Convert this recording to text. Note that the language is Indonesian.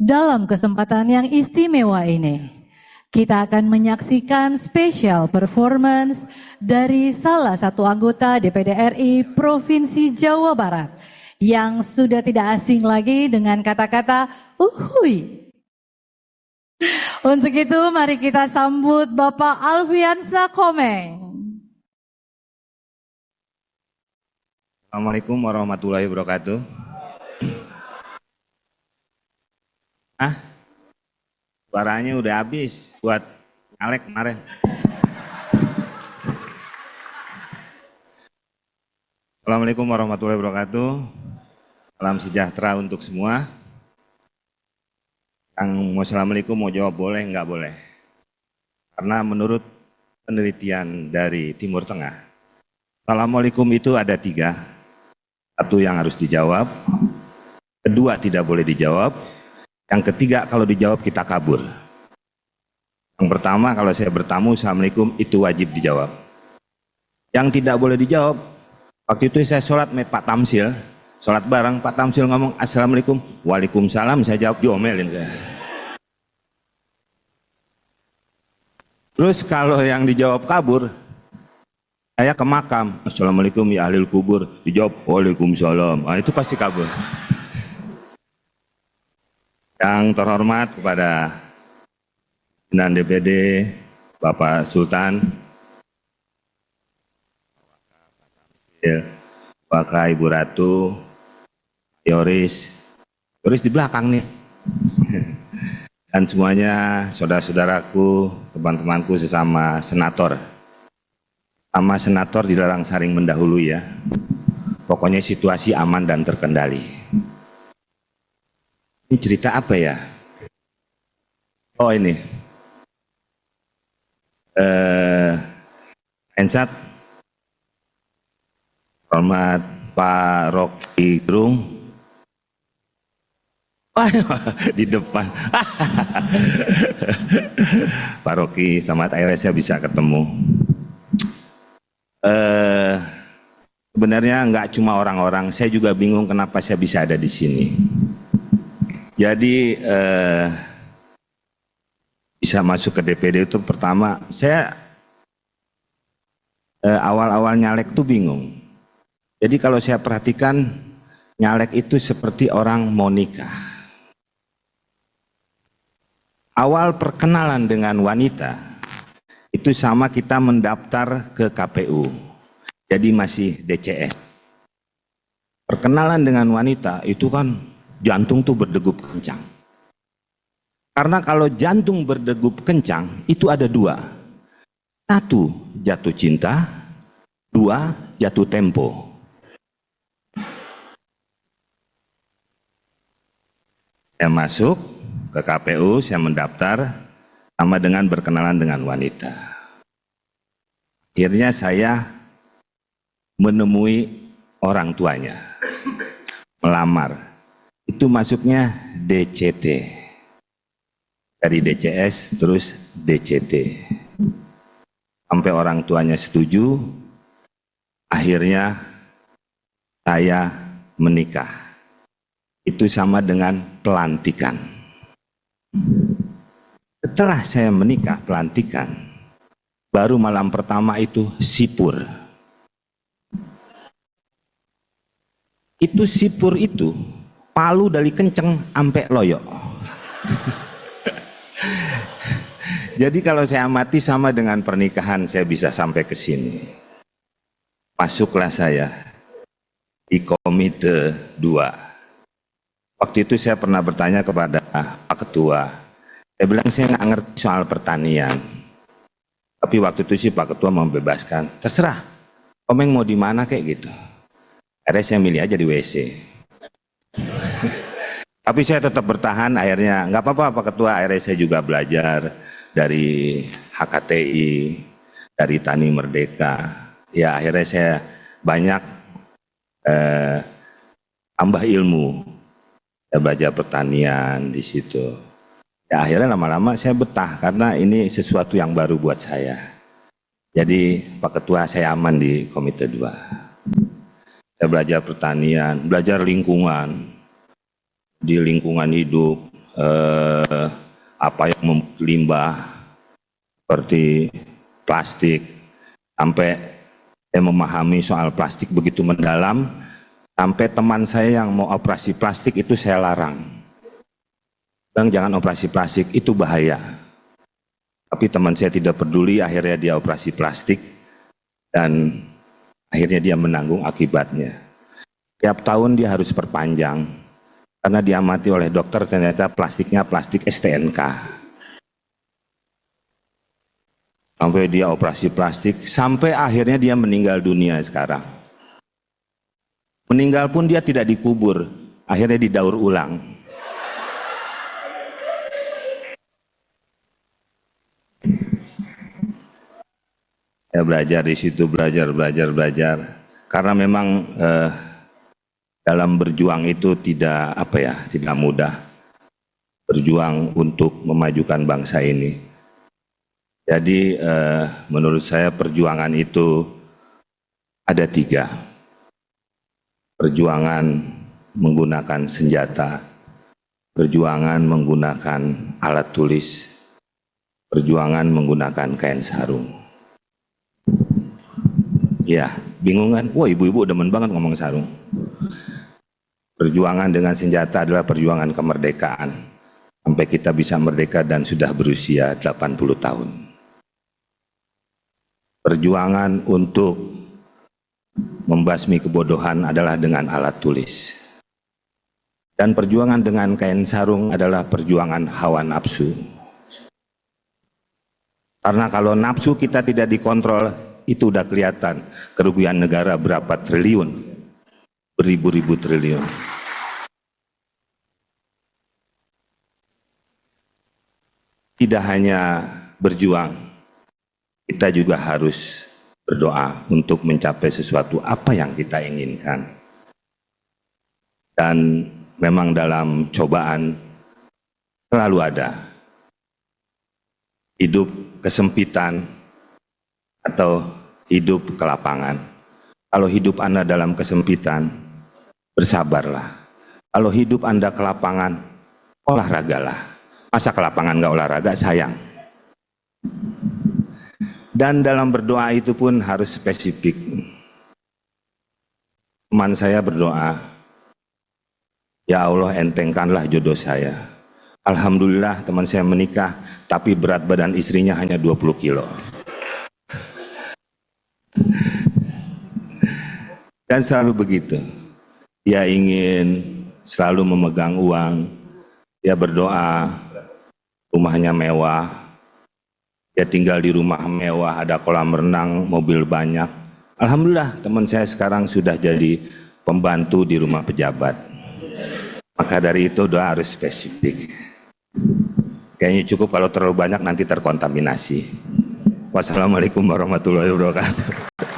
Dalam kesempatan yang istimewa ini, kita akan menyaksikan special performance dari salah satu anggota DPD RI Provinsi Jawa Barat yang sudah tidak asing lagi dengan kata-kata uhui. Untuk itu mari kita sambut Bapak Alfiansa Komeng. Assalamualaikum warahmatullahi wabarakatuh. Suaranya udah habis buat nyalek kemarin. Assalamualaikum warahmatullahi wabarakatuh. Salam sejahtera untuk semua. Yang mau assalamualaikum mau jawab boleh nggak boleh. Karena menurut penelitian dari Timur Tengah, assalamualaikum itu ada 3. Satu yang harus dijawab, kedua tidak boleh dijawab, yang ketiga kalau dijawab kita kabur. Yang pertama kalau saya bertamu assalamualaikum itu wajib dijawab. Yang tidak boleh dijawab, waktu itu saya sholat met Pak Tamsil, sholat bareng Pak Tamsil ngomong assalamualaikum, waalaikumsalam, saya jawab diomelin saya. Terus kalau yang dijawab kabur, saya ke makam, assalamualaikum ya ahlil kubur, dijawab waalaikumsalam, nah, itu pasti kabur. Yang terhormat kepada pimpinan DPD Bapak Sultan, Bapak Ibu Ratu, Yoris di belakang nih, dan semuanya saudara-saudaraku, teman-temanku sesama senator. Sama senator dilarang saling mendahului ya. Pokoknya situasi aman dan terkendali. Ini cerita apa ya? Oh ini. Ensat. Hormat Pak Rocky Gerung. Di depan. Pak Rocky, selamat akhirnya saya bisa ketemu. Sebenarnya nggak cuma orang-orang, saya juga bingung kenapa saya bisa ada di sini. Jadi bisa masuk ke DPD itu pertama, saya awal-awal nyalek tuh bingung. Jadi kalau saya perhatikan nyalek itu seperti orang mau nikah. Awal perkenalan dengan wanita itu sama kita mendaftar ke KPU. Jadi masih DCS. Perkenalan dengan wanita itu kan jantung tuh berdegup kencang. Karena kalau jantung berdegup kencang itu ada 2. 1, jatuh cinta. 2, jatuh tempo. Saya masuk ke KPU, saya mendaftar sama dengan berkenalan dengan wanita. Akhirnya saya menemui orang tuanya, melamar. Itu masuknya DCT, dari DCS terus DCT, sampai orang tuanya setuju. Akhirnya saya menikah. Itu sama dengan pelantikan. Setelah saya menikah pelantikan, baru malam pertama itu sipur. Itu sipur itu palu dari kenceng sampai loyok. Jadi kalau saya amati sama dengan pernikahan saya bisa sampai ke sini. Masuklah saya di Komite 2. Waktu itu saya pernah bertanya kepada Pak Ketua. Saya bilang saya nggak ngerti soal pertanian. Tapi waktu itu sih Pak Ketua membebaskan. Terserah, Komeng mau di mana kayak gitu. Akhirnya saya milih aja di WC. Tapi saya tetap bertahan, akhirnya nggak apa-apa Pak Ketua, akhirnya saya juga belajar dari HKTI, dari Tani Merdeka. Ya akhirnya saya banyak tambah ilmu. Saya belajar pertanian di situ. Ya akhirnya lama-lama saya betah karena ini sesuatu yang baru buat saya. Jadi Pak Ketua saya aman di Komite 2. Saya belajar pertanian, belajar lingkungan. Di lingkungan hidup apa yang limbah seperti plastik, sampai saya memahami soal plastik begitu mendalam, sampai teman saya yang mau operasi plastik itu saya larang. Bang, jangan operasi plastik, itu bahaya. Tapi teman saya tidak peduli, akhirnya dia operasi plastik dan akhirnya dia menanggung akibatnya. Tiap tahun dia harus perpanjang karena diamati oleh dokter ternyata plastiknya plastik STNK. Sampai dia operasi plastik, sampai akhirnya dia meninggal dunia sekarang. Meninggal pun dia tidak dikubur, akhirnya didaur ulang. Saya belajar di situ, belajar. Karena memang dalam berjuang itu tidak mudah. Berjuang untuk memajukan bangsa ini. Jadi menurut saya perjuangan itu ada 3. Perjuangan menggunakan senjata, perjuangan menggunakan alat tulis, perjuangan menggunakan kain sarung. Ya, bingung kan? Wah, ibu-ibu demen banget ngomong sarung. Perjuangan dengan senjata adalah perjuangan kemerdekaan. Sampai kita bisa merdeka dan sudah berusia 80 tahun. Perjuangan untuk membasmi kebodohan adalah dengan alat tulis. Dan perjuangan dengan kain sarung adalah perjuangan hawa nafsu. Karena kalau nafsu kita tidak dikontrol, itu udah kelihatan kerugian negara berapa triliun, beribu-ribu triliun. Tidak hanya berjuang, kita juga harus berdoa untuk mencapai sesuatu apa yang kita inginkan. Dan memang dalam cobaan selalu ada hidup kesempitan atau hidup kelapangan. Kalau hidup Anda dalam kesempitan, bersabarlah. Kalau hidup Anda kelapangan, olahragalah. Masa kelapangan nggak olahraga, sayang. Dan dalam berdoa itu pun harus spesifik. Teman saya berdoa, ya Allah entengkanlah jodoh saya. Alhamdulillah teman saya menikah, tapi berat badan istrinya hanya 20 kilo. Dan selalu begitu. Dia ingin selalu memegang uang, dia berdoa, rumahnya mewah, dia tinggal di rumah mewah, ada kolam renang, mobil banyak. Alhamdulillah teman saya sekarang sudah jadi pembantu di rumah pejabat. Maka dari itu doa harus spesifik. Kayaknya cukup kalau terlalu banyak nanti terkontaminasi. Wassalamualaikum warahmatullahi wabarakatuh.